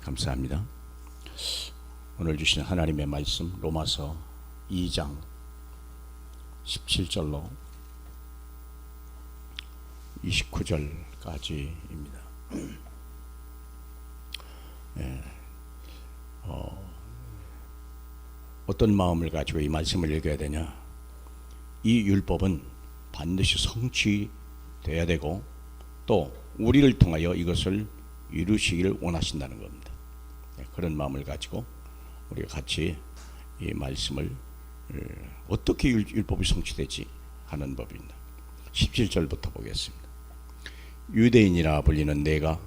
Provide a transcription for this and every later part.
감사합니다. 오늘 주신 하나님의 말씀 로마서 2장 17절로 29절까지입니다. 어떤 마음을 가지고 이 말씀을 읽어야 되냐? 이 율법은 반드시 성취되어야 되고 또 우리를 통하여 이것을 이루시기를 원하신다는 겁니다. 그런 마음을 가지고 우리가 같이 이 말씀을 어떻게 율법이 성취되지 하는 법입니다. 17절부터 보겠습니다. 유대인이라 불리는 내가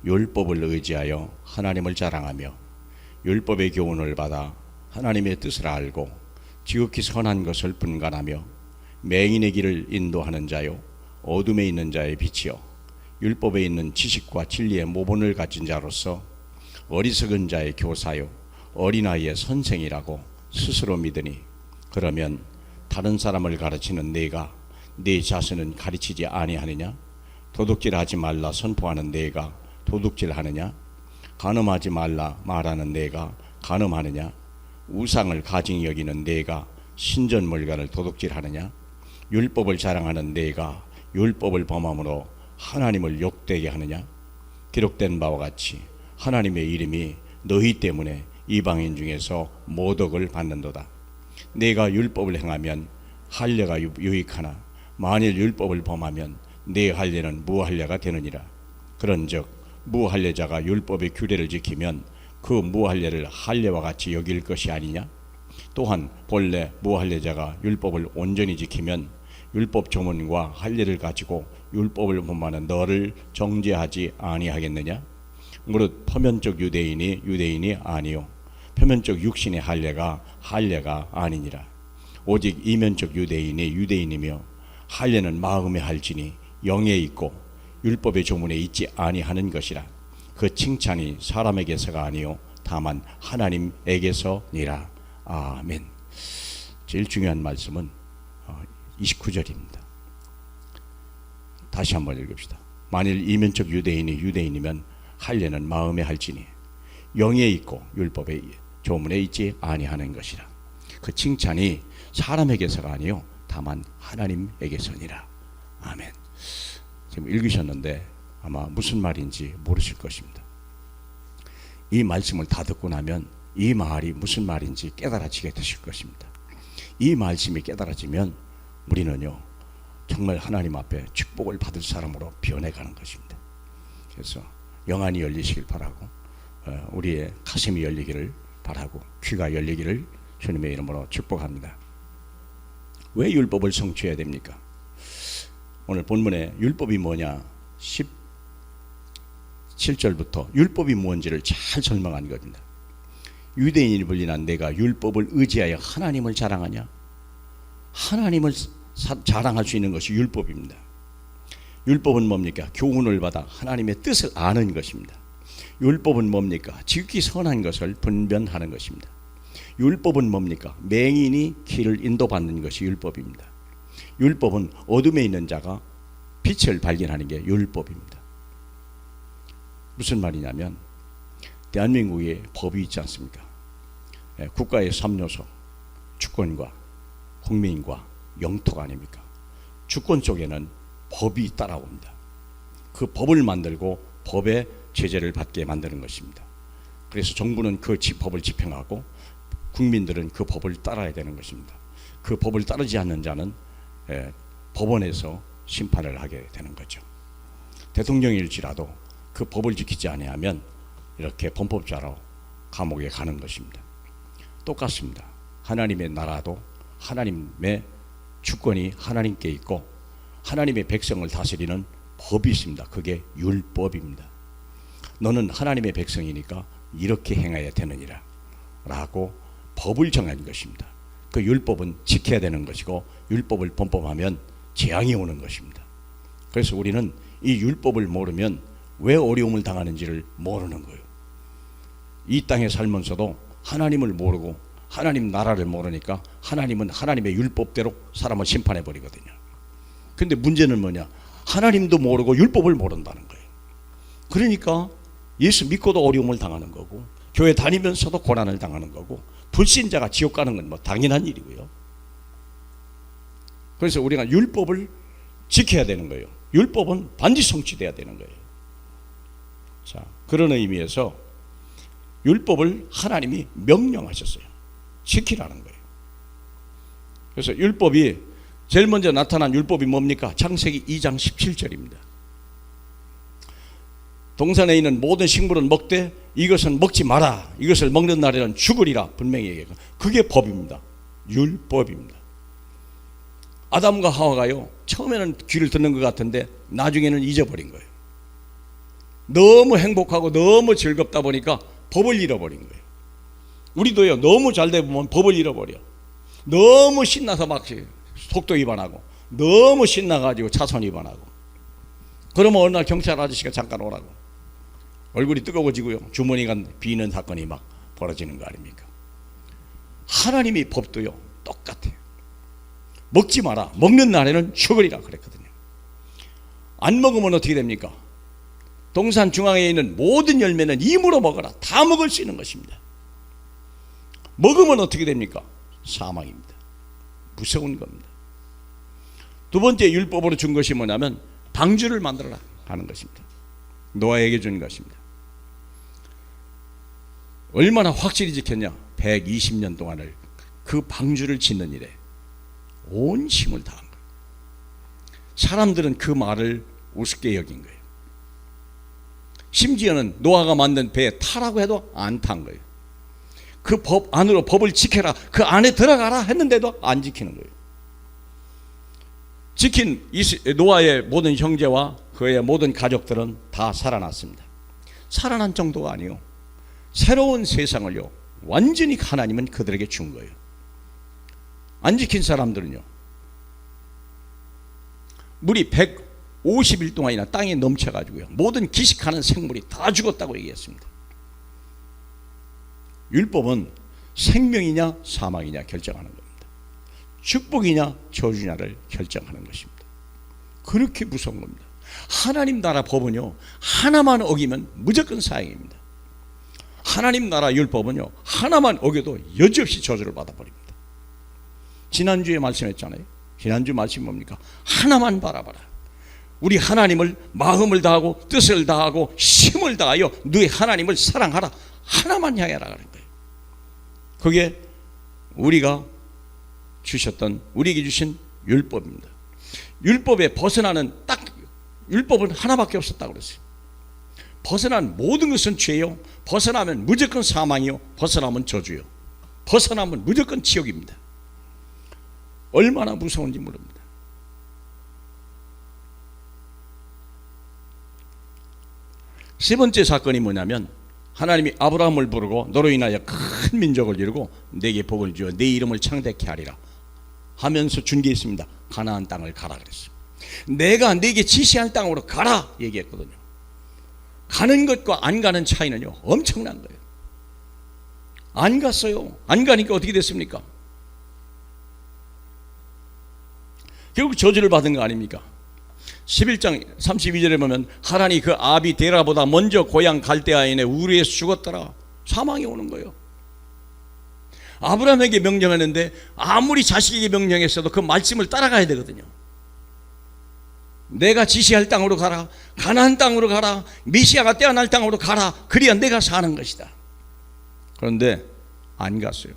율법을 의지하여 하나님을 자랑하며 율법의 교훈을 받아 하나님의 뜻을 알고 지극히 선한 것을 분간하며 맹인의 길을 인도하는 자요 어둠에 있는 자의 빛이요 율법에 있는 지식과 진리의 모본을 가진 자로서 어리석은 자의 교사요 어린아이의 선생이라고 스스로 믿으니 그러면 다른 사람을 가르치는 내가 네 자신은 가르치지 아니하느냐? 도둑질하지 말라 선포하는 내가 도둑질하느냐? 간음하지 말라 말하는 내가 간음하느냐? 우상을 가증히 여기는 내가 신전물관을 도둑질하느냐? 율법을 자랑하는 내가 율법을 범함으로 하나님을 욕되게 하느냐? 기록된 바와 같이 하나님의 이름이 너희 때문에 이방인 중에서 모독을 받는도다. 내가 율법을 행하면 할례가 유익하나 만일 율법을 범하면 내 할례는 무할례가 되느니라. 그런즉 무할례자가 율법의 규례를 지키면 그 무할례를 할례와 같이 여길 것이 아니냐? 또한 본래 무할례자가 율법을 온전히 지키면 율법 조문과 할례를 가지고 율법을 범하는 너를 정죄하지 아니하겠느냐? 무릇 표면적 유대인이 아니요 표면적 육신의 할례가 아니니라. 오직 이면적 유대인이며 할례는 마음에 할지니 영에 있고 율법의 조문에 있지 아니하는 것이라. 그 칭찬이 사람에게서가 아니요 다만 하나님에게서니라. 아멘. 제일 중요한 말씀은 29절입니다. 다시 한번 읽읍시다. 만일 이면적 유대인이면 할례는 마음에 할지니 영에 있고 율법의 조문에 있지 아니하는 것이라. 그 칭찬이 사람에게서가 아니요 다만 하나님에게서니라. 아멘. 지금 읽으셨는데 아마 무슨 말인지 모르실 것입니다. 이 말씀을 다 듣고 나면 이 말이 무슨 말인지 깨달아지게 되실 것입니다. 이 말씀이 깨달아지면 우리는요 정말 하나님 앞에 축복을 받을 사람으로 변해가는 것입니다. 그래서 영안이 열리시길 바라고 우리의 가슴이 열리기를 바라고 귀가 열리기를 주님의 이름으로 축복합니다. 왜 율법을 성취해야 됩니까? 오늘 본문에 율법이 뭐냐 17절부터 율법이 뭔지를 잘 설명한 겁니다. 유대인이 불리는 내가 율법을 의지하여 하나님을 자랑하냐? 하나님을 자랑할 수 있는 것이 율법입니다. 율법은 뭡니까? 교훈을 받아 하나님의 뜻을 아는 것입니다. 율법은 뭡니까? 지극히 선한 것을 분별하는 것입니다. 율법은 뭡니까? 맹인이 길을 인도받는 것이 율법입니다. 율법은 어둠에 있는 자가 빛을 발견하는 게 율법입니다. 무슨 말이냐면 대한민국에 법이 있지 않습니까? 국가의 3요소 주권과 국민과 영토가 아닙니까? 주권 쪽에는 법이 따라옵니다. 그 법을 만들고 법의 제재를 받게 만드는 것입니다. 그래서 정부는 그 법을 집행하고 국민들은 그 법을 따라야 되는 것입니다. 그 법을 따르지 않는 자는 법원에서 심판을 하게 되는 거죠. 대통령일지라도 그 법을 지키지 아니하면 이렇게 범법자로 감옥에 가는 것입니다. 똑같습니다. 하나님의 나라도 하나님의 주권이 하나님께 있고 하나님의 백성을 다스리는 법이 있습니다. 그게 율법입니다. 너는 하나님의 백성이니까 이렇게 행해야 되느니라 라고 법을 정한 것입니다. 그 율법은 지켜야 되는 것이고 율법을 범법하면 재앙이 오는 것입니다. 그래서 우리는 이 율법을 모르면 왜 어려움을 당하는지를 모르는 거예요. 이 땅에 살면서도 하나님을 모르고 하나님 나라를 모르니까 하나님은 하나님의 율법대로 사람을 심판해 버리거든요. 근데 문제는 뭐냐? 하나님도 모르고 율법을 모른다는 거예요. 그러니까 예수 믿고도 어려움을 당하는 거고, 교회 다니면서도 고난을 당하는 거고, 불신자가 지옥 가는 건 뭐 당연한 일이고요. 그래서 우리가 율법을 지켜야 되는 거예요. 율법은 반드시 성취돼야 되는 거예요. 자, 그런 의미에서 율법을 하나님이 명령하셨어요. 지키라는 거예요. 그래서 율법이 제일 먼저 나타난 율법이 뭡니까? 창세기 2장 17절입니다. 동산에 있는 모든 식물은 먹되 이것은 먹지 마라. 이것을 먹는 날에는 죽으리라. 분명히 얘기해요. 그게 법입니다. 율법입니다. 아담과 하와가요, 처음에는 귀를 듣는 것 같은데 나중에는 잊어버린 거예요. 너무 행복하고 너무 즐겁다 보니까 법을 잃어버린 거예요. 우리도요, 너무 잘 되면 법을 잃어버려. 너무 신나서 막 속도 위반하고, 너무 신나가지고 차선 위반하고. 그러면 어느 날 경찰 아저씨가 잠깐 오라고. 얼굴이 뜨거워지고요, 주머니가 비는 사건이 막 벌어지는 거 아닙니까? 하나님의 법도요, 똑같아요. 먹지 마라. 먹는 날에는 죽으리라 그랬거든요. 안 먹으면 어떻게 됩니까? 동산 중앙에 있는 모든 열매는 임으로 먹어라. 다 먹을 수 있는 것입니다. 먹으면 어떻게 됩니까? 사망입니다. 무서운 겁니다. 두 번째 율법으로 준 것이 뭐냐면 방주를 만들어라 하는 것입니다. 노아에게 준 것입니다. 얼마나 확실히 지켰냐? 120년 동안을 그 방주를 짓는 일에 온 힘을 다한 거예요. 사람들은 그 말을 우습게 여긴 거예요. 심지어는 노아가 만든 배에 타라고 해도 안 탄 거예요. 그 법 안으로 법을 지켜라, 그 안에 들어가라 했는데도 안 지키는 거예요. 지킨 노아의 모든 형제와 그의 모든 가족들은 다 살아났습니다. 살아난 정도가 아니요, 새로운 세상을요 완전히 하나님은 그들에게 준 거예요. 안 지킨 사람들은요, 물이 150일 동안이나 땅에 넘쳐가지고요, 모든 기식하는 생물이 다 죽었다고 얘기했습니다. 율법은 생명이냐 사망이냐 결정하는 겁니다. 축복이냐 저주냐를 결정하는 것입니다. 그렇게 무서운 겁니다. 하나님 나라 법은요, 하나만 어기면 무조건 사형입니다. 하나님 나라 율법은요, 하나만 어겨도 여지없이 저주를 받아버립니다. 지난주에 말씀했잖아요. 지난주 말씀이 뭡니까? 하나만 바라봐라. 우리 하나님을 마음을 다하고 뜻을 다하고 힘을 다하여 너희 하나님을 사랑하라. 하나만 향해라 하는 거예요. 그게 우리가 주셨던, 우리에게 주신 율법입니다. 율법에 벗어나는 딱 율법은 하나밖에 없었다고 그랬어요. 벗어난 모든 것은 죄요, 벗어나면 무조건 사망이요, 벗어나면 저주요, 벗어나면 무조건 지옥입니다. 얼마나 무서운지 모릅니다. 세 번째 사건이 뭐냐면, 하나님이 아브라함을 부르고 너로 인하여 큰 민족을 이루고 내게 복을 주어 내 이름을 창대케 하리라 하면서 준 게 있습니다. 가나안 땅을 가라 그랬어요. 내가 네게 지시할 땅으로 가라 얘기했거든요. 가는 것과 안 가는 차이는요 엄청난 거예요. 안 갔어요. 안 가니까 어떻게 됐습니까? 결국 저주를 받은 거 아닙니까? 11장 32절에 보면 하란이 그 아비 데라보다 먼저 고향 갈대아인의 우르에서 죽었더라. 사망이 오는 거예요. 아브라함에게 명령하는데 아무리 자식에게 명령했어도 그 말씀을 따라가야 되거든요. 내가 지시할 땅으로 가라, 가나안 땅으로 가라, 메시아가 태어날 땅으로 가라, 그래야 내가 사는 것이다. 그런데 안 갔어요.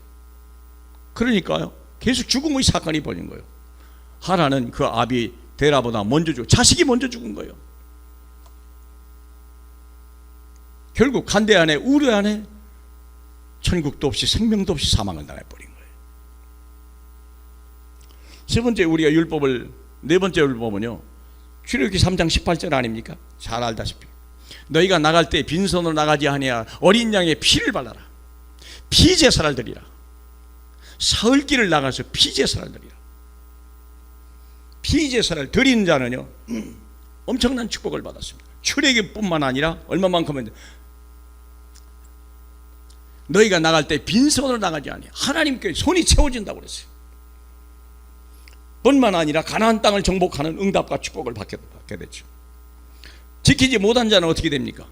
그러니까요 계속 죽음의 사건이 벌어진 거예요. 하란은 그 아비 데라보다 먼저 죽고 자식이 먼저 죽은 거예요. 결국 간대 안에 우르 안에 천국도 없이 생명도 없이 사망을 당해버린 거예요. 세 번째 우리가 율법을, 네 번째 율법은요 출애굽기 3장 18절 아닙니까? 잘 알다시피 너희가 나갈 때 빈손으로 나가지 아니하여 어린 양의 피를 발라라. 피제사를 드리라. 사흘길을 나가서 피제사를 드리라. 피제사를 드린 자는요 엄청난 축복을 받았습니다. 출애굽뿐만 아니라 얼마만큼은 너희가 나갈 때 빈손으로 나가지 아니하여 하나님께 손이 채워진다고 그랬어요. 뿐만 아니라 가나안 땅을 정복하는 응답과 축복을 받게 됐죠. 지키지 못한 자는 어떻게 됩니까?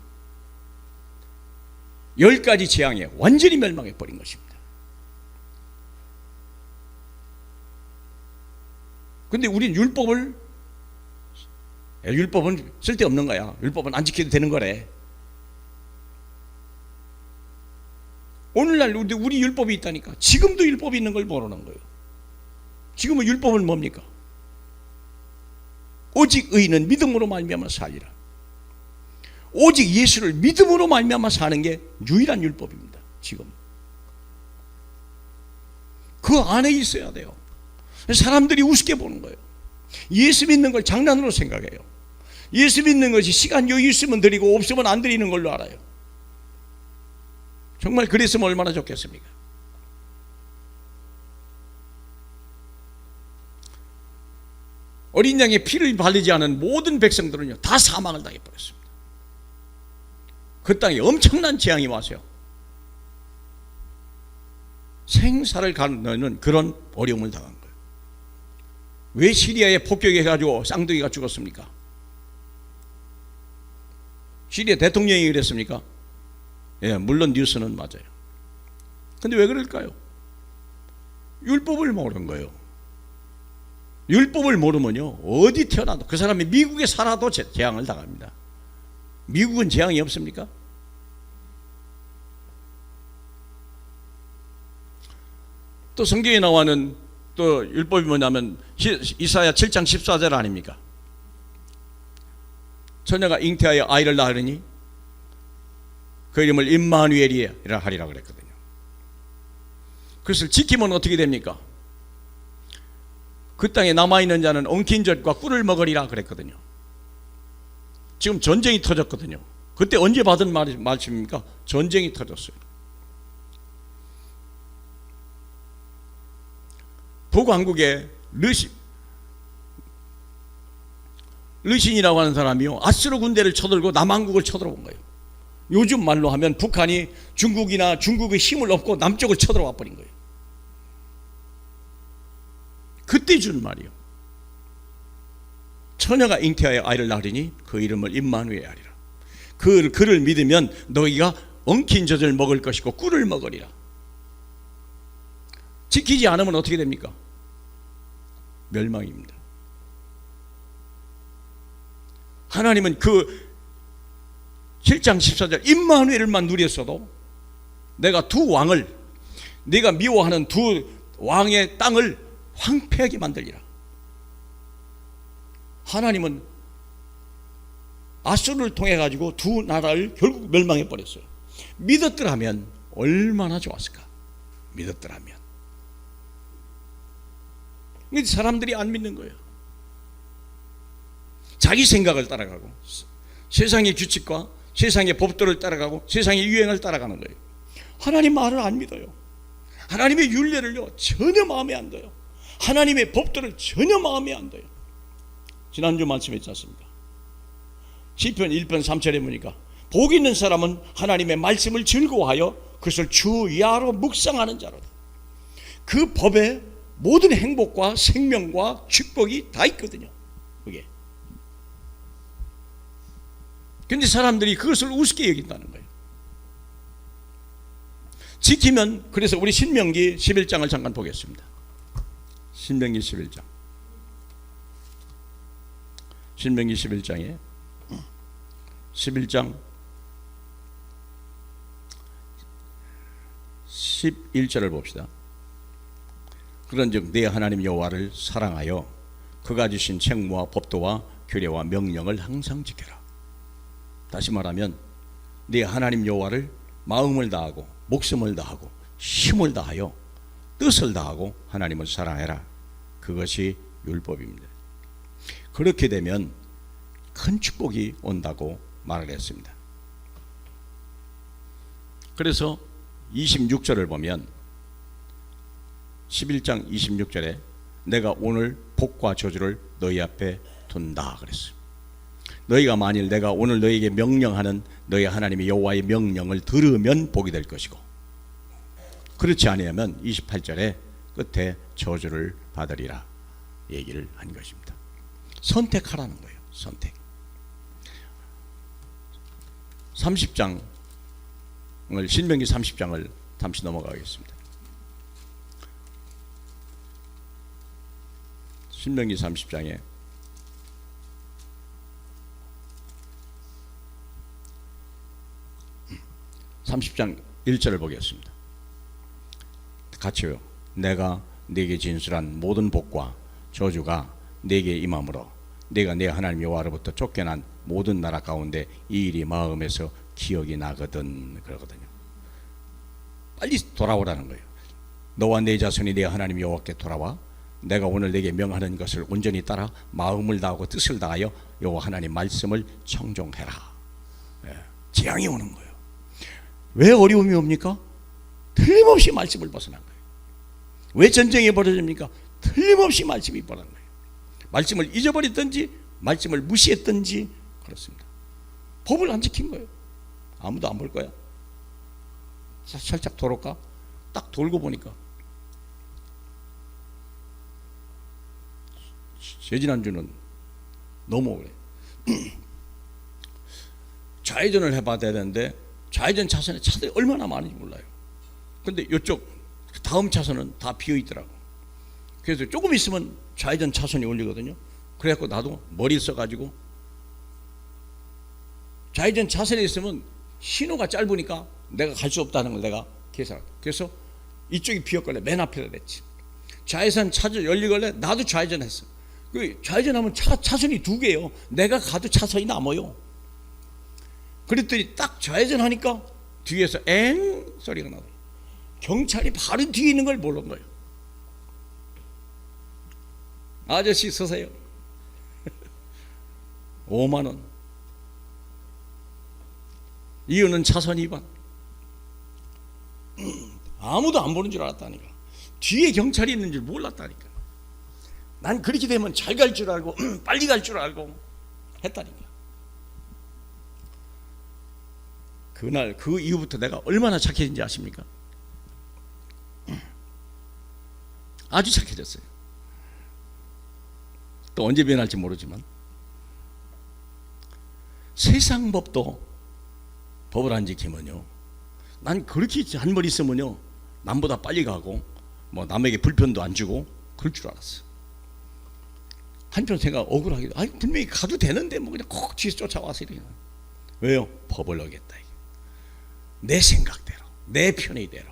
10가지 재앙에 완전히 멸망해 버린 것입니다. 근데 우리는 율법은 쓸데없는 거야. 율법은 안 지켜도 되는 거래. 오늘날 우리 율법이 있다니까. 지금도 율법이 있는 걸 모르는 거예요. 지금은 율법은 뭡니까? 오직 의인은 믿음으로 말미암아 살리라. 오직 예수를 믿음으로 말미암아 사는 게 유일한 율법입니다. 지금 그 안에 있어야 돼요. 사람들이 우습게 보는 거예요. 예수 믿는 걸 장난으로 생각해요. 예수 믿는 것이 시간 여유 있으면 드리고 없으면 안 드리는 걸로 알아요. 정말 그랬으면 얼마나 좋겠습니까? 어린 양의 피를 바르지 않은 모든 백성들은요 다 사망을 당해버렸습니다. 그 땅에 엄청난 재앙이 와서요 생사를 가르는 그런 어려움을 당한 거예요. 왜 시리아에 폭격해가지고 쌍둥이가 죽었습니까? 시리아 대통령이 그랬습니까? 예, 물론 뉴스는 맞아요. 근데 왜 그럴까요? 율법을 모르는 거예요. 율법을 모르면요 어디 태어나도, 그 사람이 미국에 살아도 재앙을 당합니다. 미국은 재앙이 없습니까? 또 성경에 나와는 또 율법이 뭐냐면 이사야 7장 14절 아닙니까? 처녀가 잉태하여 아이를 낳으니 그 이름을 임마누엘이라 하리라 그랬거든요. 그것을 지키면 어떻게 됩니까? 그 땅에 남아있는 자는 엉킨 젖과 꿀을 먹으리라 그랬거든요. 지금 전쟁이 터졌거든요. 그때 언제 받은 말씀입니까? 전쟁이 터졌어요. 북왕국에 르신이라고 하는 사람이요 아수르 군대를 쳐들고 남한국을 쳐들어온 거예요. 요즘 말로 하면 북한이 중국의 힘을 얻고 남쪽을 쳐들어와 버린 거예요. 그때 준 말이요. 처녀가 잉태하여 아이를 낳으리니 그 이름을 임마누엘 하리라. 그를 믿으면 너희가 엉킨 젖을 먹을 것이고 꿀을 먹으리라. 지키지 않으면 어떻게 됩니까? 멸망입니다. 하나님은 그 7장 14절 임마누엘만 누렸어도 내가 네가 미워하는 두 왕의 땅을 황폐하게 만들리라. 하나님은 아수르를 통해 가지고 두 나라를 결국 멸망해 버렸어요. 믿었더라면 얼마나 좋았을까? 믿었더라면. 근데 사람들이 안 믿는 거예요. 자기 생각을 따라가고 세상의 규칙과 세상의 법도를 따라가고 세상의 유행을 따라가는 거예요. 하나님 말을 안 믿어요. 하나님의 율례를요 전혀 마음에 안 둬요. 하나님의 법도를 전혀 마음에 안 둬요. 지난주 말씀했지 않습니까? 시편 1편 3절에 보니까 복 있는 사람은 하나님의 말씀을 즐거워하여 그것을 주야로 묵상하는 자로다. 그 법에 모든 행복과 생명과 축복이 다 있거든요. 그게. 그런데 사람들이 그것을 우습게 여긴다는 거예요. 지키면, 그래서 우리 신명기 11장을 잠깐 보겠습니다. 신명기 11장. 신명기 11장에 11장 11절을 봅시다. 그런즉 네 하나님 여호와를 사랑하여 그가 주신 책무와 법도와 규례와 명령을 항상 지켜라. 다시 말하면 네 하나님 여호와를 마음을 다하고 목숨을 다하고 힘을 다하여 뜻을 다하고 하나님을 사랑해라. 그것이 율법입니다. 그렇게 되면 큰 축복이 온다고 말을 했습니다. 그래서 26절을 보면 11장 26절에 내가 오늘 복과 저주를 너희 앞에 둔다 그랬어요. 너희가 만일 내가 오늘 너희에게 명령하는 너희 하나님의 여호와의 명령을 들으면 복이 될 것이고, 그렇지 아니하면 28절에 끝에 저주를 받으리라 얘기를 한 것입니다. 선택하라는 거예요. 선택. 30장 신명기 30장을 잠시 넘어가겠습니다. 신명기 30장에 30장 1절을 보겠습니다. 같이요. 내가 네게 진술한 모든 복과 저주가 네게 임함으로 네가 네 하나님 여호와로부터 쫓겨난 모든 나라 가운데 이 일이 마음에서 기억이 나거든. 그러거든요. 빨리 돌아오라는 거예요. 너와 네 자손이 네 하나님 여호와께 돌아와 내가 오늘 네게 명하는 것을 온전히 따라 마음을 다하고 뜻을 다하여 여호와 하나님 말씀을 청종해라. 재앙이 오는 거예요. 왜 어려움이 옵니까? 틀림없이 말씀을 벗어난 거예요. 왜 전쟁이 벌어집니까? 틀림없이 말씀이 벌어난 거예요. 말씀을 잊어버렸든지 말씀을 무시했든지 그렇습니다. 법을 안 지킨 거예요. 아무도 안 볼 거야. 살짝 돌아올까? 딱 돌고 보니까 지난주는 너무 오래 좌회전을 해봐야 되는데 좌회전 차선에 차들이 얼마나 많은지 몰라요. 근데 이쪽 다음 차선은 다 비어 있더라고. 그래서 조금 있으면 좌회전 차선이 올리거든요. 그래갖고 나도 머리 써가지고 좌회전 차선에 있으면 신호가 짧으니까 내가 갈 수 없다는 걸 내가 계산했어. 그래서 이쪽이 비었길래 맨 앞에다 냈지. 좌회전 차선 열리길래 나도 좌회전했어. 그 좌회전하면 차선이 두 개예요. 내가 가도 차선이 남아요. 그랬더니 딱 좌회전하니까 뒤에서 엥 소리가 나더라고요. 경찰이 바로 뒤에 있는 걸 모르는 거예요. 아저씨 서세요. 5만 원. 이유는 차선 위반. 아무도 안 보는 줄 알았다니까. 뒤에 경찰이 있는 줄 몰랐다니까. 난 그렇게 되면 잘 갈 줄 알고 빨리 갈 줄 알고 했다니까. 그날 그 이후부터 내가 얼마나 착해진지 아십니까? 아주 착해졌어요. 또 언제 변할지 모르지만 세상 법도 법을 안 지키면요, 난 그렇게 한 번 있으면요 남보다 빨리 가고 뭐 남에게 불편도 안 주고 그럴 줄 알았어. 한편 생각 억울하기도, 아니 분명히 가도 되는데 뭐 그냥 콕 뒤에서 쫓아와서 이렇게. 왜요? 법을 어겼다. 내 생각대로, 내 편의대로.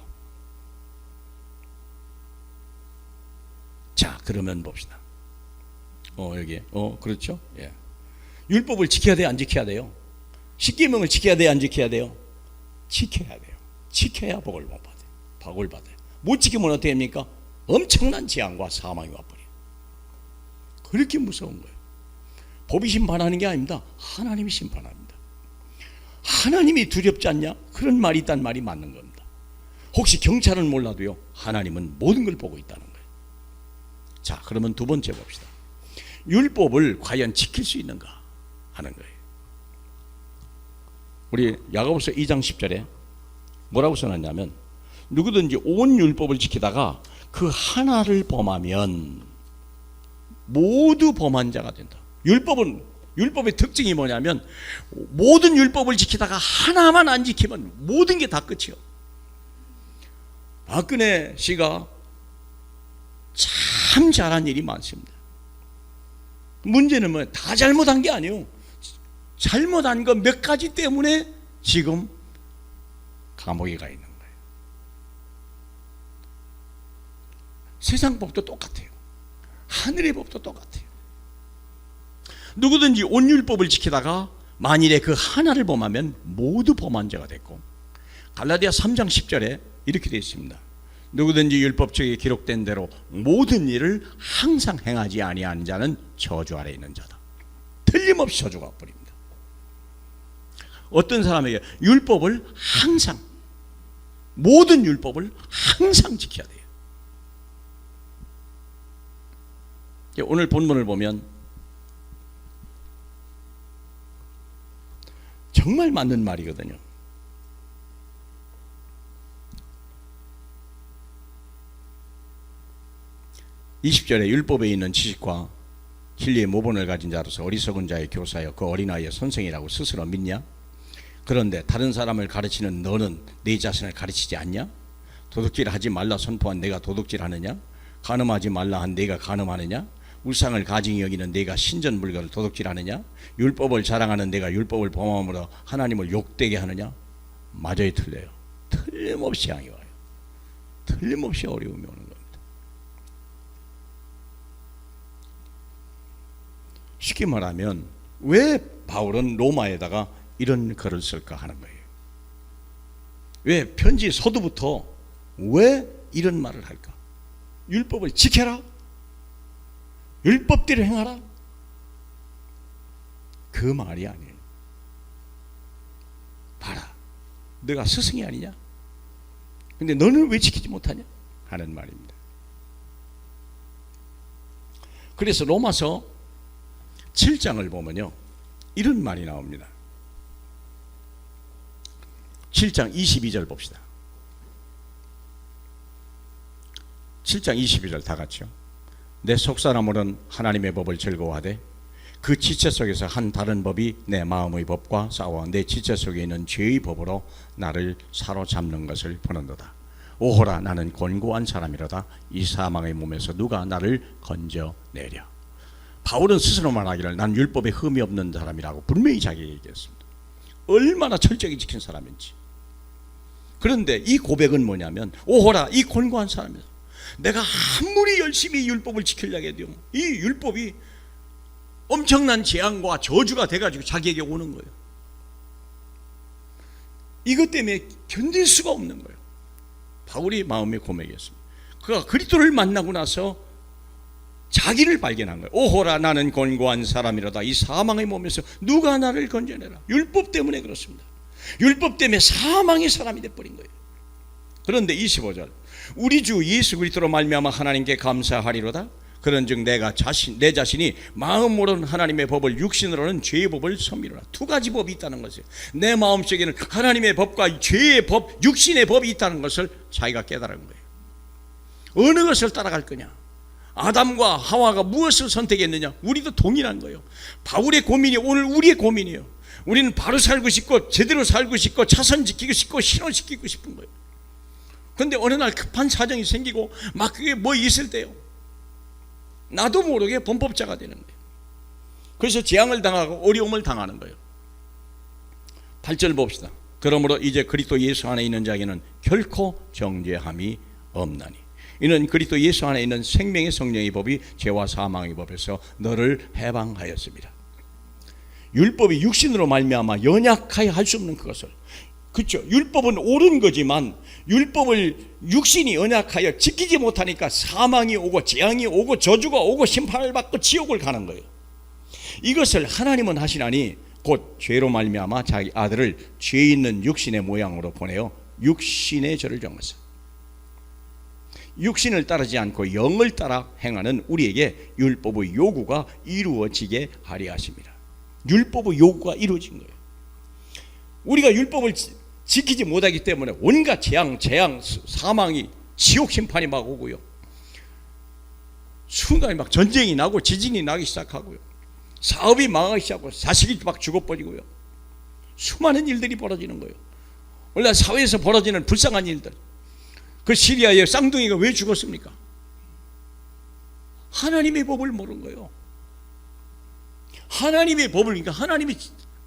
자, 그러면 봅시다. 여기 그렇죠? 예. 율법을 지켜야 돼요, 안 지켜야 돼요? 십계명을 지켜야 돼요, 안 지켜야 돼요? 지켜야 돼요. 지켜야 복을 못 받아요. 복을 받아요. 못 지키면 어떻게 됩니까? 엄청난 재앙과 사망이 와버려요. 그렇게 무서운 거예요. 법이 심판하는 게 아닙니다. 하나님이 심판합니다. 하나님이 두렵지 않냐? 그런 말이 있다는 말이 맞는 겁니다. 혹시 경찰은 몰라도요, 하나님은 모든 걸 보고 있다는 거예요. 자, 그러면 두 번째 봅시다. 율법을 과연 지킬 수 있는가 하는 거예요. 우리 야고보서 2장 10절에 뭐라고 써놨냐면, 누구든지 온 율법을 지키다가 그 하나를 범하면 모두 범한 자가 된다. 율법의 특징이 뭐냐면, 모든 율법을 지키다가 하나만 안 지키면 모든 게 다 끝이요. 박근혜 씨가 참 잘한 일이 많습니다. 문제는 뭐 다 잘못한 게 아니에요. 잘못한 거 몇 가지 때문에 지금 감옥에 가 있는 거예요. 세상 법도 똑같아요. 하늘의 법도 똑같아요. 누구든지 온 율법을 지키다가 만일에 그 하나를 범하면 모두 범한 자가 됐고, 갈라디아 3장 10절에 이렇게 되어 있습니다. 누구든지 율법책에 기록된 대로 모든 일을 항상 행하지 아니하는 자는 저주 아래 있는 자다. 틀림없이 저주가 와버립니다. 어떤 사람에게 율법을 항상, 모든 율법을 항상 지켜야 돼요. 오늘 본문을 보면 정말 맞는 말이거든요. (20절에) 율법에 있는 지식과 진리의 모본을 가진 자로서 어리석은 자의 교사여 그 어린아이의 선생이라고 스스로 믿냐? 그런데 다른 사람을 가르치는 너는 네 자신을 가르치지 않냐? 도둑질 하지 말라 선포한 내가 도둑질 하느냐? 간음하지 말라 한 내가 간음하느냐? 우상을 가증히 여기는 내가 신전물건을 도둑질하느냐? 율법을 자랑하는 내가 율법을 범함으로 하나님을 욕되게 하느냐? 맞아요, 틀려요. 틀림없이 양이 와요. 틀림없이 어려움이 오는 겁니다. 쉽게 말하면 왜 바울은 로마에다가 이런 글을 쓸까 하는 거예요. 왜 편지 서두부터 왜 이런 말을 할까? 율법을 지켜라, 율법대로 행하라, 그 말이 아니에요. 봐라, 너가 스승이 아니냐? 근데 너는 왜 지키지 못하냐? 하는 말입니다. 그래서 로마서 7장을 보면요, 이런 말이 나옵니다. 7장 22절 봅시다. 7장 22절 다 같이요. 내 속사람으로는 하나님의 법을 즐거워하되 그 지체 속에서 한 다른 법이 내 마음의 법과 싸워 내 지체 속에 있는 죄의 법으로 나를 사로잡는 것을 보는도다. 오호라, 나는 곤고한 사람이로다. 이 사망의 몸에서 누가 나를 건져내랴. 바울은 스스로 말하기를 난 율법에 흠이 없는 사람이라고 분명히 자기에게 얘기했습니다. 얼마나 철저히 지킨 사람인지. 그런데 이 고백은 뭐냐면, 오호라, 이 곤고한 사람이다. 내가 아무리 열심히 율법을 지키려고 해도 이 율법이 엄청난 재앙과 저주가 돼가지고 자기에게 오는 거예요. 이것 때문에 견딜 수가 없는 거예요. 바울이 마음의 고백이었습니다. 그가 그리스도를 만나고 나서 자기를 발견한 거예요. 오호라, 나는 곤고한 사람이로다. 이 사망의 몸에서 누가 나를 건져내라. 율법 때문에 그렇습니다. 율법 때문에 사망의 사람이 돼버린 거예요. 그런데 25절, 우리 주 예수 그리스도로 말미암아 하나님께 감사하리로다. 그런즉 내 자신이 마음으로는 하나님의 법을, 육신으로는 죄의 법을 섬기노라. 두 가지 법이 있다는 것이에요. 내 마음속에는 하나님의 법과 죄의 법, 육신의 법이 있다는 것을 자기가 깨달은 거예요. 어느 것을 따라갈 거냐? 아담과 하와가 무엇을 선택했느냐? 우리도 동일한 거예요. 바울의 고민이 오늘 우리의 고민이에요. 우리는 바로 살고 싶고 제대로 살고 싶고 차선 지키고 싶고 신앙시키고 싶은 거예요. 그런데 어느 날 급한 사정이 생기고 막 그게 뭐 있을 때요, 나도 모르게 범법자가 되는 거예요. 그래서 재앙을 당하고 어려움을 당하는 거예요. 8절 봅시다. 그러므로 이제 그리스도 예수 안에 있는 자에게는 결코 정죄함이 없나니 이는 그리스도 예수 안에 있는 생명의 성령의 법이 죄와 사망의 법에서 너를 해방하였습니다. 율법이 육신으로 말미암아 연약하여 할 수 없는 그것을, 그렇죠, 율법은 옳은 거지만 율법을 육신이 연약하여 지키지 못하니까 사망이 오고 재앙이 오고 저주가 오고 심판을 받고 지옥을 가는 거예요. 이것을 하나님은 하시나니 곧 죄로 말미암아 자기 아들을 죄 있는 육신의 모양으로 보내어 육신의 죄를 정하사 육신을 따르지 않고 영을 따라 행하는 우리에게 율법의 요구가 이루어지게 하려 하십니다. 율법의 요구가 이루어진 거예요. 우리가 율법을 지키지 못하기 때문에 온갖 재앙, 사망이, 지옥 심판이 막 오고요, 순간에 막 전쟁이 나고 지진이 나기 시작하고요, 사업이 망하기 시작하고 자식이 막 죽어버리고요, 수많은 일들이 벌어지는 거예요. 원래 사회에서 벌어지는 불쌍한 일들. 그 시리아의 쌍둥이가 왜 죽었습니까? 하나님의 법을 모른 거예요. 하나님의 법을, 그러니까 하나님이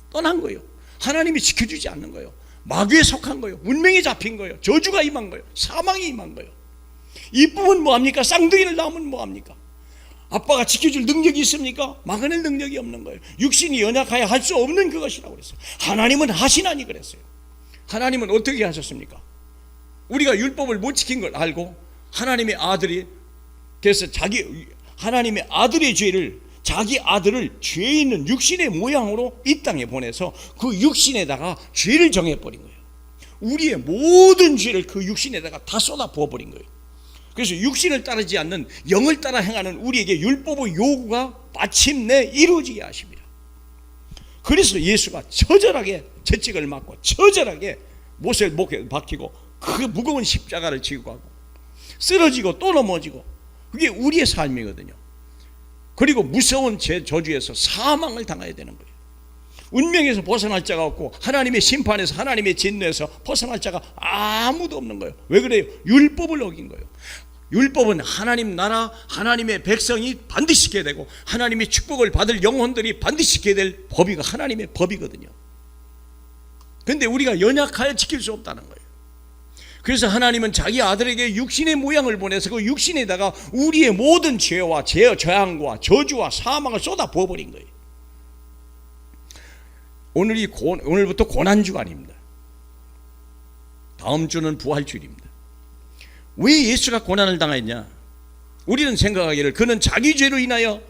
떠난 거예요. 하나님이 지켜주지 않는 거예요. 마귀에 속한 거예요. 운명에 잡힌 거예요. 저주가 임한 거예요. 사망이 임한 거예요. 이쁘면 뭐합니까? 쌍둥이를 낳으면 뭐합니까? 아빠가 지켜줄 능력이 있습니까? 막아낼 능력이 없는 거예요. 육신이 연약하여 할 수 없는 그것이라고 그랬어요. 하나님은 하시나니 그랬어요. 하나님은 어떻게 하셨습니까? 우리가 율법을 못 지킨 걸 알고 하나님의 아들이, 그래서 하나님의 아들의 죄를, 자기 아들을 죄 있는 육신의 모양으로 이 땅에 보내서 그 육신에다가 죄를 정해버린 거예요. 우리의 모든 죄를 그 육신에다가 다 쏟아 부어버린 거예요. 그래서 육신을 따르지 않는 영을 따라 행하는 우리에게 율법의 요구가 마침내 이루어지게 하십니다. 그래서 예수가 처절하게 채찍을 맞고 처절하게 못에 박히고 그 무거운 십자가를 지고 가고 쓰러지고 또 넘어지고, 그게 우리의 삶이거든요. 그리고 무서운 제 저주에서 사망을 당해야 되는 거예요. 운명에서 벗어날 자가 없고 하나님의 심판에서, 하나님의 진노에서 벗어날 자가 아무도 없는 거예요. 왜 그래요? 율법을 어긴 거예요. 율법은 하나님 나라, 하나님의 백성이 반드시 지켜야 되고 하나님의 축복을 받을 영혼들이 반드시 지켜야 될 법이고 하나님의 법이거든요. 그런데 우리가 연약하여 지킬 수 없다는 거예요. 그래서 하나님은 자기 아들에게 육신의 모양을 보내서 그 육신에다가 우리의 모든 죄와 재앙과 저주와 사망을 쏟아 부어버린 거예요. 오늘부터 고난주간입니다. 다음 주는 부활주일입니다. 왜 예수가 고난을 당했냐? 우리는 생각하기를 그는 자기 죄로 인하여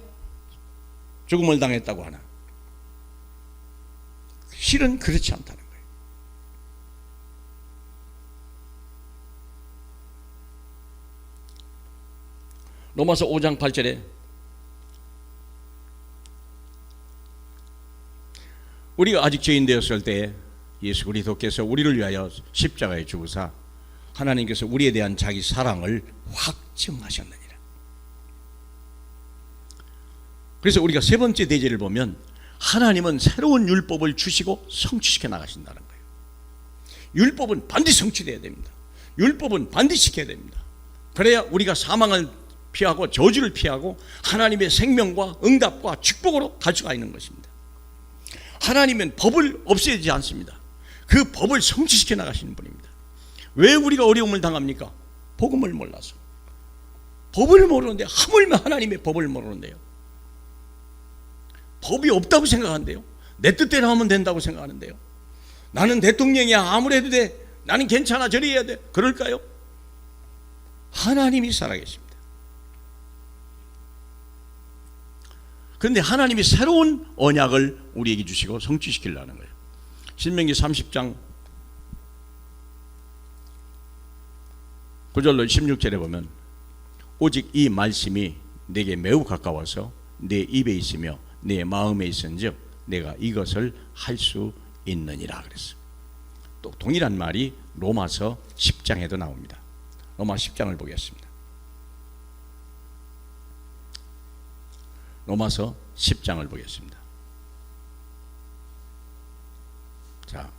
죽음을 당했다고 하나? 실은 그렇지 않다는 거예요. 로마서 5장 8절에 우리가 아직 죄인 되었을 때 예수 그리스도께서 우리를 위하여 십자가에 죽으사 하나님께서 우리에 대한 자기 사랑을 확증하셨느니라. 그래서 우리가 세 번째 대제를 보면 하나님은 새로운 율법을 주시고 성취시켜 나가신다는 거예요. 율법은 반드시 성취되어야 됩니다. 율법은 반드시 지켜야 됩니다. 그래야 우리가 사망을 피하고 저주를 피하고 하나님의 생명과 응답과 축복으로 갈 수가 있는 것입니다. 하나님은 법을 없애지 않습니다. 그 법을 성취시켜 나가시는 분입니다. 왜 우리가 어려움을 당합니까? 복음을 몰라서. 법을 모르는데, 하물며 하나님의 법을 모르는데요. 법이 없다고 생각한대요. 내 뜻대로 하면 된다고 생각하는데요. 나는 대통령이야, 아무리 해도 돼, 나는 괜찮아, 저리 해야 돼. 그럴까요? 하나님이 살아계십니다. 그런데 하나님이 새로운 언약을 우리에게 주시고 성취시키려는 거예요. 신명기 30장 9절로 16절에 보면 오직 이 말씀이 내게 매우 가까워서 내 입에 있으며 내 마음에 있은즉 내가 이것을 할 수 있느니라 그랬어요. 또 동일한 말이 로마서 10장에도 나옵니다. 로마 10장을 보겠습니다. 로마서 10장을 보겠습니다. 자,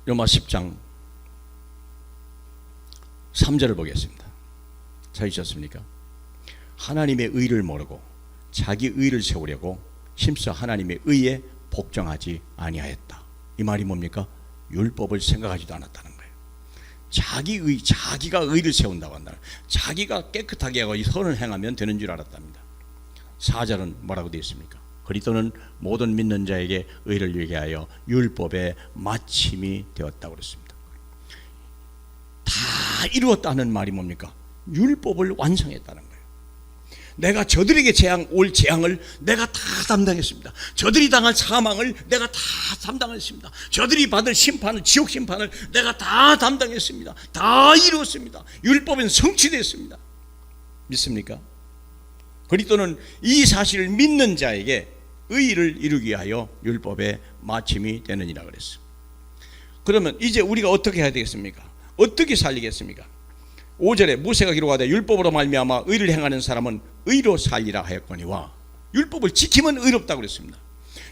로마 10장 3절을 보겠습니다. 찾으셨습니까? 하나님의 의를 모르고 자기 의를 세우려고 심서 하나님의 의에 복종하지 아니하였다. 이 말이 뭡니까? 율법을 생각하지도 않았다는 거예요. 자기가 의를 세운다고 한다. 자기가 깨끗하게 하고 이 선을 행하면 되는 줄 알았답니다. 4절은 뭐라고 되어 있습니까? 그리스도는 모든 믿는 자에게 의를 이루게 하여 율법의 마침이 되었다고 그랬습니다. 다 이루었다는 말이 뭡니까? 율법을 완성했다는 거예요. 내가 저들에게 올 재앙을 내가 다 담당했습니다. 저들이 당할 사망을 내가 다 담당했습니다. 저들이 받을 심판을, 지옥 심판을 내가 다 담당했습니다. 다 이루었습니다. 율법은 성취됐습니다. 믿습니까? 그리스도는 이 사실을 믿는 자에게 의를 이루기 위하여 율법의 마침이 되느니라 그랬어요. 그러면 이제 우리가 어떻게 해야 되겠습니까? 어떻게 살리겠습니까? 5절에 모세가 기록하되 율법으로 말미암아 의를 행하는 사람은 의로 살리라 하였거니와, 율법을 지키면 의롭다고 그랬습니다.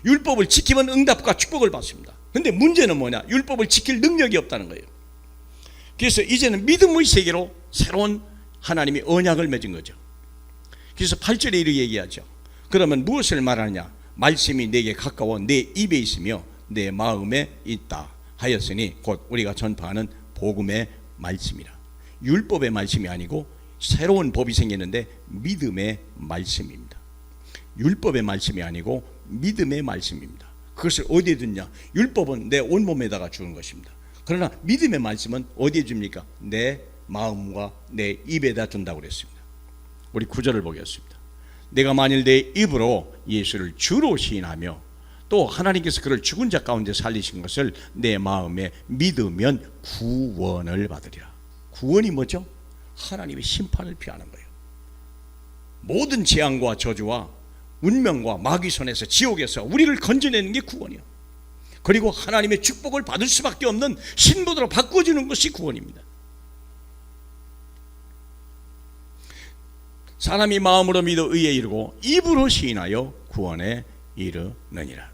율법을 지키면 응답과 축복을 받습니다. 그런데 문제는 뭐냐? 율법을 지킬 능력이 없다는 거예요. 그래서 이제는 믿음의 세계로 새로운 하나님이 언약을 맺은 거죠. 그래서 8절에 이렇게 얘기하죠. 그러면 무엇을 말하느냐? 말씀이 내게 가까워 내 입에 있으며 내 마음에 있다 하였으니 곧 우리가 전파하는 복음의 말씀이라. 율법의 말씀이 아니고 새로운 법이 생기는데 믿음의 말씀입니다. 율법의 말씀이 아니고 믿음의 말씀입니다. 그것을 어디에 두냐? 율법은 내 온몸에다가 주는 것입니다. 그러나 믿음의 말씀은 어디에 줍니까? 내 마음과 내 입에다 둔다고 그랬습니다. 우리 9절을 보겠습니다. 내가 만일 내 입으로 예수를 주로 시인하며 또 하나님께서 그를 죽은 자 가운데 살리신 것을 내 마음에 믿으면 구원을 받으리라. 구원이 뭐죠? 하나님의 심판을 피하는 거예요. 모든 재앙과 저주와 운명과 마귀 손에서, 지옥에서 우리를 건져내는 게 구원이에요. 그리고 하나님의 축복을 받을 수밖에 없는 신분으로 바꿔주는 것이 구원입니다. 사람이 마음으로 믿어 의에 이르고 입으로 시인하여 구원에 이르느니라.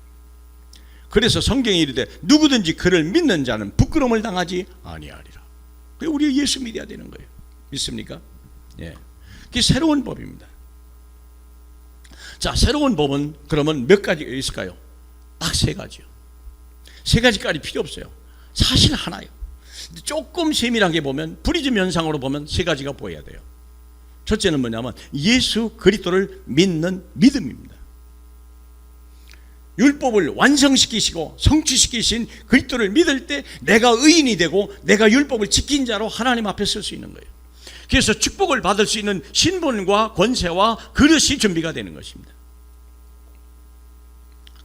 그래서 성경이 이르되 누구든지 그를 믿는 자는 부끄러움을 당하지 아니하리라. 우리 예수 믿어야 되는 거예요. 믿습니까? 예. 그게 새로운 법입니다. 자, 새로운 법은 그러면 몇 가지가 있을까요? 딱 세 가지요. 세 가지까지 필요 없어요. 사실 하나요. 조금 세밀하게 보면, 프리즘 현상으로 보면 세 가지가 보여야 돼요. 첫째는 뭐냐면 예수 그리스도를 믿는 믿음입니다. 율법을 완성시키시고 성취시키신 그리스도를 믿을 때 내가 의인이 되고 내가 율법을 지킨 자로 하나님 앞에 설 수 있는 거예요. 그래서 축복을 받을 수 있는 신분과 권세와 그릇이 준비가 되는 것입니다.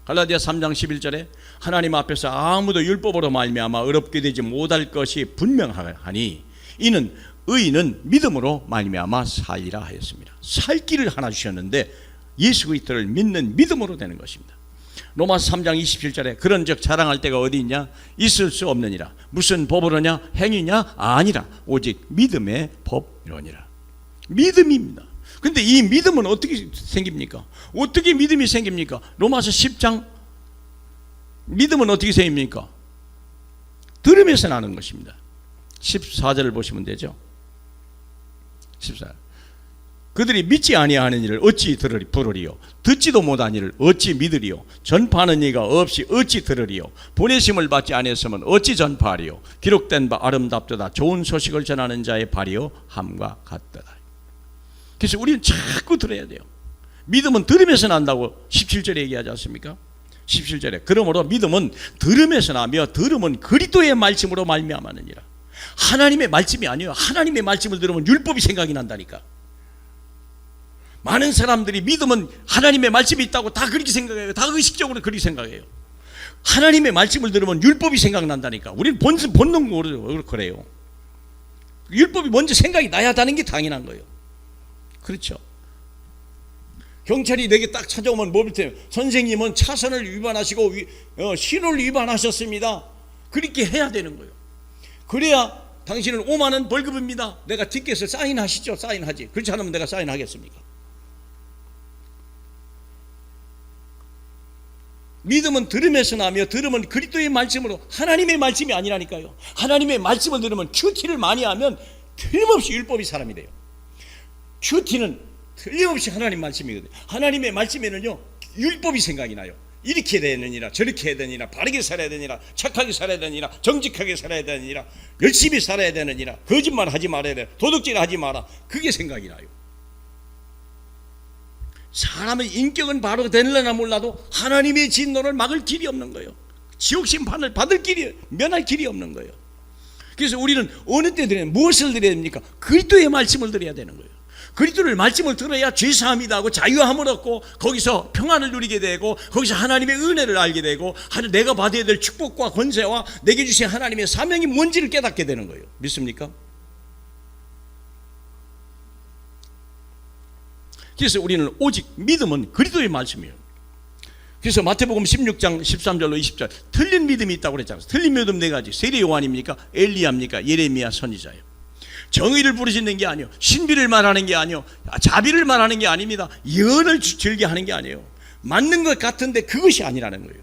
갈라디아 3장 11절에 하나님 앞에서 아무도 율법으로 말미암아 어렵게 되지 못할 것이 분명하니 이는 의인은 믿음으로 말미암아 살리라 하였습니다. 살 길을 하나 주셨는데 예수 그리스도를 믿는 믿음으로 되는 것입니다. 로마서 3장 27절에 그런즉 자랑할 때가 어디 있냐? 있을 수 없느니라. 무슨 법으로냐? 행위냐? 아니라 오직 믿음의 법이로니라. 믿음입니다. 근데 이 믿음은 어떻게 생깁니까? 어떻게 믿음이 생깁니까? 로마서 10장 믿음은 어떻게 생깁니까? 들음에서 나는 것입니다. 14절을 보시면 되죠. 14절. 그들이 믿지 아니하는 일을 어찌 부르리요? 듣지도 못한 일을 어찌 믿으리요? 전파하는 이가 없이 어찌 들으리요? 보내심을 받지 아니했으면 어찌 전파하리요? 기록된 바 아름답도다 좋은 소식을 전하는 자의 발이요 함과 같도다. 그래서 우리는 자꾸 들어야 돼요. 믿음은 들음에서 난다고 17절에 얘기하지 않습니까? 17절에 그러므로 믿음은 들음에서 나며 들음은 그리스도의 말씀으로 말미암았느니라. 하나님의 말씀이 아니에요. 하나님의 말씀을 들으면 율법이 생각이 난다니까. 많은 사람들이 믿음은 하나님의 말씀이 있다고 다 그렇게 생각해요. 다 의식적으로 그렇게 생각해요. 하나님의 말씀을 들으면 율법이 생각난다니까. 우리는 본능으로 그래요. 율법이 먼저 생각이 나야 하는 게 당연한 거예요. 그렇죠. 경찰이 내게 딱 찾아오면 뭐 볼때요? 선생님은 차선을 위반하시고 신호를 위반하셨습니다. 그렇게 해야 되는 거예요. 그래야 당신은 5만 원 벌금입니다. 내가 티켓을 사인하시죠. 사인하지. 그렇지 않으면 내가 사인하겠습니까? 믿음은 들음에서 나며 들음은 그리스도의 말씀으로. 하나님의 말씀이 아니라니까요. 하나님의 말씀을 들으면 큐티를 많이 하면 틀림없이 율법이 사람이 돼요. 큐티는 틀림없이 하나님 말씀이거든요. 하나님의 말씀에는요 율법이 생각이 나요. 이렇게 해야 되느니라, 저렇게 해야 되느니라, 바르게 살아야 되느니라, 착하게 살아야 되느니라, 정직하게 살아야 되느니라, 열심히 살아야 되느니라, 거짓말 하지 말아야 돼, 도둑질 하지 마라. 그게 생각이 나요. 사람의 인격은 바로 되려나 몰라도 하나님의 진노를 막을 길이 없는 거예요. 지옥 심판을 받을 길이, 면할 길이 없는 거예요. 그래서 우리는 어느 때 드려야, 무엇을 드려야 됩니까? 그리스도의 말씀을 드려야 되는 거예요. 그리스도의 말씀을 들어야 죄사함이 나고 자유함을 얻고 거기서 평안을 누리게 되고 거기서 하나님의 은혜를 알게 되고 내가 받아야 될 축복과 권세와 내게 주신 하나님의 사명이 뭔지를 깨닫게 되는 거예요. 믿습니까? 그래서 우리는 오직 믿음은 그리스도의 말씀이에요. 그래서 마태복음 16장 13절로 20절 틀린 믿음이 있다고 그랬잖아요. 틀린 믿음 네 가지. 세례 요한입니까? 엘리야입니까? 예레미야 선지자예요. 정의를 부르시는 게 아니에요. 신비를 말하는 게 아니에요. 자비를 말하는 게 아닙니다. 예언을 즐겨 하는 게 아니에요. 맞는 것 같은데 그것이 아니라는 거예요.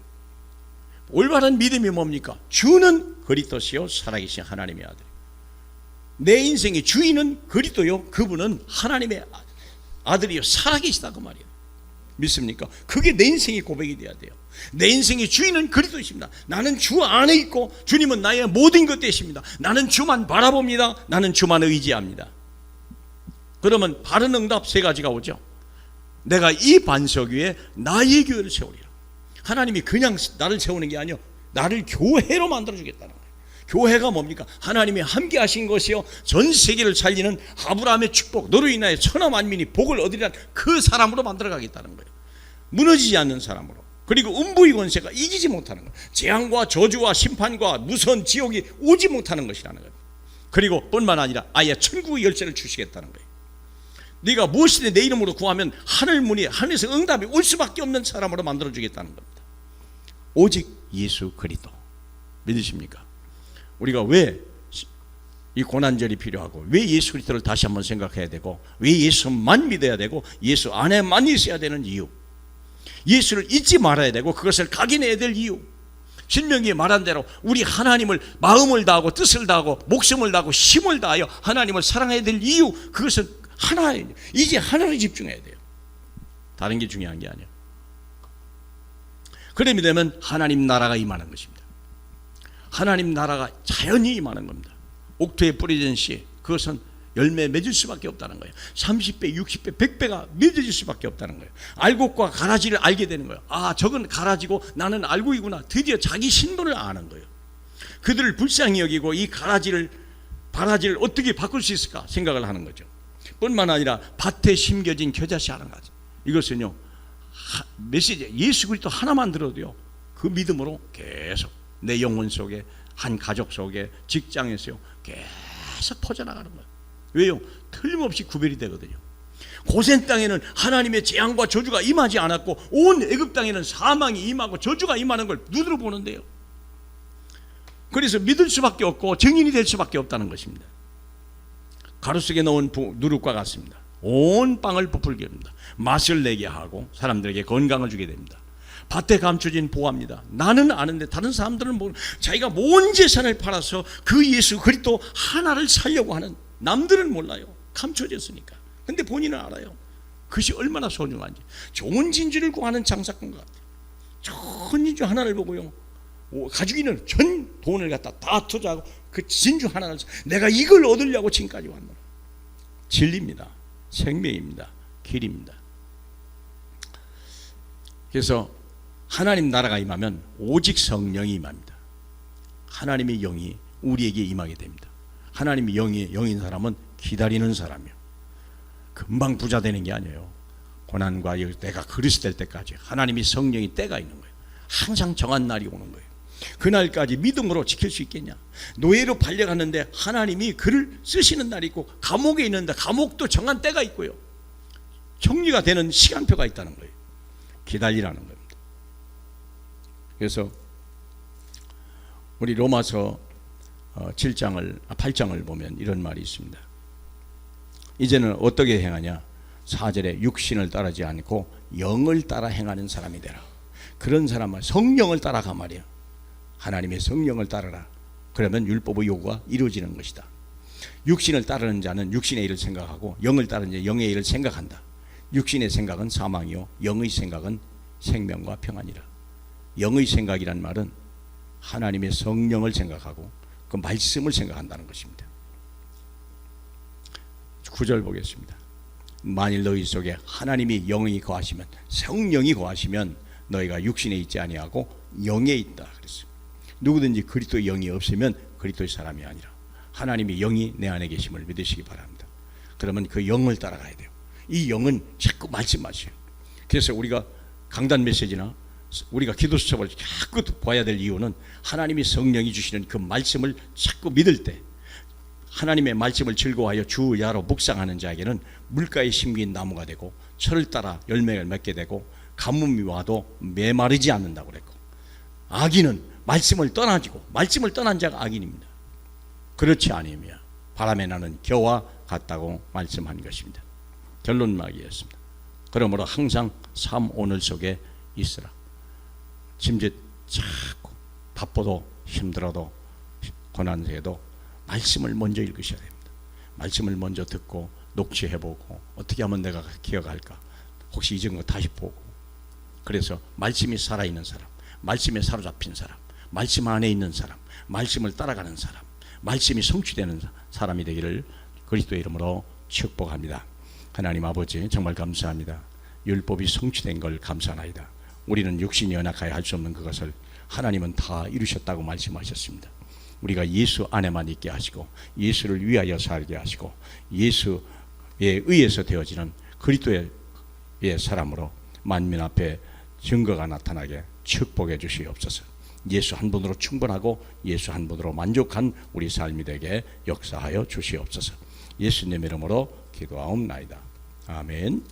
올바른 믿음이 뭡니까? 주는 그리스도시요 살아계신 하나님의 아들. 내 인생의 주인은 그리스도요. 그분은 하나님의 아들이요 살아계시다 그 말이에요. 믿습니까? 그게 내 인생의 고백이 돼야 돼요. 내 인생의 주인은 그리스도이십니다. 나는 주 안에 있고 주님은 나의 모든 것 되십니다. 나는 주만 바라봅니다. 나는 주만 의지합니다. 그러면 바른 응답 세 가지가 오죠. 내가 이 반석 위에 나의 교회를 세우리라. 하나님이 그냥 나를 세우는 게 아니요 나를 교회로 만들어주겠다는 거예요. 교회가 뭡니까? 하나님이 함께 하신 것이요 전 세계를 살리는 아브라함의 축복, 너로 인하여 천하 만민이 복을 얻으리란 그 사람으로 만들어가겠다는 거예요. 무너지지 않는 사람으로. 그리고 음부의 권세가 이기지 못하는 거예요. 재앙과 저주와 심판과 무서운 지옥이 오지 못하는 것이라는 거예요. 그리고 뿐만 아니라 아예 천국의 열쇠를 주시겠다는 거예요. 네가 무엇이든 내 이름으로 구하면 하늘문이 하늘에서 응답이 올 수밖에 없는 사람으로 만들어주겠다는 겁니다. 오직 예수 그리스도 믿으십니까? 우리가 왜 이 고난절이 필요하고 왜 예수 그리스도를 다시 한번 생각해야 되고 왜 예수만 믿어야 되고 예수 안에만 있어야 되는 이유, 예수를 잊지 말아야 되고 그것을 각인해야 될 이유, 신명기에 말한 대로 우리 하나님을 마음을 다하고 뜻을 다하고 목숨을 다하고 힘을 다하여 하나님을 사랑해야 될 이유, 그것은 하나예요. 이제 하나를 집중해야 돼요. 다른 게 중요한 게 아니에요. 그러면 되면 하나님 나라가 임하는 것입니다. 하나님 나라가 자연히 임하는 겁니다. 옥토에 뿌려진 씨, 그것은 열매 맺을 수밖에 없다는 거예요. 30배, 60배, 100배가 맺어질 수밖에 없다는 거예요. 알곡과 가라지를 알게 되는 거예요. 아, 저건 가라지고 나는 알곡이구나. 드디어 자기 신분을 아는 거예요. 그들을 불쌍히 여기고 이 바라지를 어떻게 바꿀 수 있을까 생각을 하는 거죠. 뿐만 아니라 밭에 심겨진 겨자씨 하는 가지, 이것은요 메시지, 예수 그리스도 하나만 들어도요 그 믿음으로 계속 내 영혼 속에, 한 가족 속에, 직장에서요 계속 퍼져나가는 거예요. 왜요? 틀림없이 구별이 되거든요. 고센 땅에는 하나님의 재앙과 저주가 임하지 않았고 온 애굽 땅에는 사망이 임하고 저주가 임하는 걸 눈으로 보는데요. 그래서 믿을 수밖에 없고 증인이 될 수밖에 없다는 것입니다. 가루 속에 넣은 누룩과 같습니다. 온 빵을 부풀게 합니다. 맛을 내게 하고 사람들에게 건강을 주게 됩니다. 밭에 감춰진 보화입니다. 나는 아는데 다른 사람들은 모르는, 자기가 온 재산을 팔아서 그 예수 그리스도 하나를 살려고 하는, 남들은 몰라요. 감춰졌으니까. 근데 본인은 알아요. 그것이 얼마나 소중한지. 좋은 진주를 구하는 장사꾼과 같아요. 좋은 진주 하나를 보고요 가지고 있는 전 돈을 갖다 다 투자하고 그 진주 하나를, 내가 이걸 얻으려고 지금까지 왔노라. 진리입니다. 생명입니다. 길입니다. 그래서 하나님 나라가 임하면 오직 성령이 임합니다. 하나님의 영이 우리에게 임하게 됩니다. 하나님의 영인 사람은 기다리는 사람이요, 금방 부자 되는 게 아니에요. 고난과 내가 그리스도 될 때까지 하나님이 성령이 때가 있는 거예요. 항상 정한 날이 오는 거예요. 그날까지 믿음으로 지킬 수 있겠냐? 노예로 팔려갔는데 하나님이 그를 쓰시는 날이 있고, 감옥에 있는데 감옥도 정한 때가 있고요, 정리가 되는 시간표가 있다는 거예요. 기다리라는 겁니다. 그래서 우리 로마서 8장을 보면 이런 말이 있습니다. 이제는 어떻게 행하냐? 4절에 육신을 따르지 않고 영을 따라 행하는 사람이 되라. 그런 사람은 성령을 따라가 말이야. 하나님의 성령을 따르라. 그러면 율법의 요구가 이루어지는 것이다. 육신을 따르는 자는 육신의 일을 생각하고 영을 따르는 자는 영의 일을 생각한다. 육신의 생각은 사망이요 영의 생각은 생명과 평안이라. 영의 생각이란 말은 하나님의 성령을 생각하고 그 말씀을 생각한다는 것입니다. 9절 보겠습니다. 만일 너희 속에 하나님이 영이 거하시면, 성령이 거하시면 너희가 육신에 있지 아니하고 영에 있다 그랬어요. 누구든지 그리스도의 영이 없으면 그리스도의 사람이 아니라, 하나님의 영이 내 안에 계심을 믿으시기 바랍니다. 그러면 그 영을 따라가야 돼요. 이 영은 자꾸 말씀하셔요. 그래서 우리가 강단 메시지나 우리가 기도 수첩을 자꾸 봐야 될 이유는 하나님이 성령이 주시는 그 말씀을 자꾸 믿을 때, 하나님의 말씀을 즐거워하여 주야로 묵상하는 자에게는 물가에 심긴 나무가 되고 철을 따라 열매를 맺게 되고 가뭄이 와도 메마르지 않는다고 그랬고, 악인은 말씀을 떠나지고 말씀을 떠난 자가 악인입니다. 그렇지 않으면 바람에 나는 겨와 같다고 말씀한 것입니다. 결론막이었습니다. 그러므로 항상 삶 오늘 속에 있으라. 짐짓 자꾸 바빠도 힘들어도 고난세도 말씀을 먼저 읽으셔야 됩니다. 말씀을 먼저 듣고 녹취해보고 어떻게 하면 내가 기억할까, 혹시 잊은 거 다시 보고, 그래서 말씀이 살아있는 사람, 말씀에 사로잡힌 사람, 말씀 안에 있는 사람, 말씀을 따라가는 사람, 말씀이 성취되는 사람이 되기를 그리스도의 이름으로 축복합니다. 하나님 아버지, 정말 감사합니다. 율법이 성취된 걸 감사하나이다. 우리는 육신이 연약하여 할 수 없는 그것을 하나님은 다 이루셨다고 말씀하셨습니다. 우리가 예수 안에만 있게 하시고 예수를 위하여 살게 하시고 예수에 의해서 되어지는 그리스도의 사람으로 만민 앞에 증거가 나타나게 축복해 주시옵소서. 예수 한 분으로 충분하고 예수 한 분으로 만족한 우리 삶이 되게 역사하여 주시옵소서. 예수님 이름으로 기도하옵나이다. 아멘.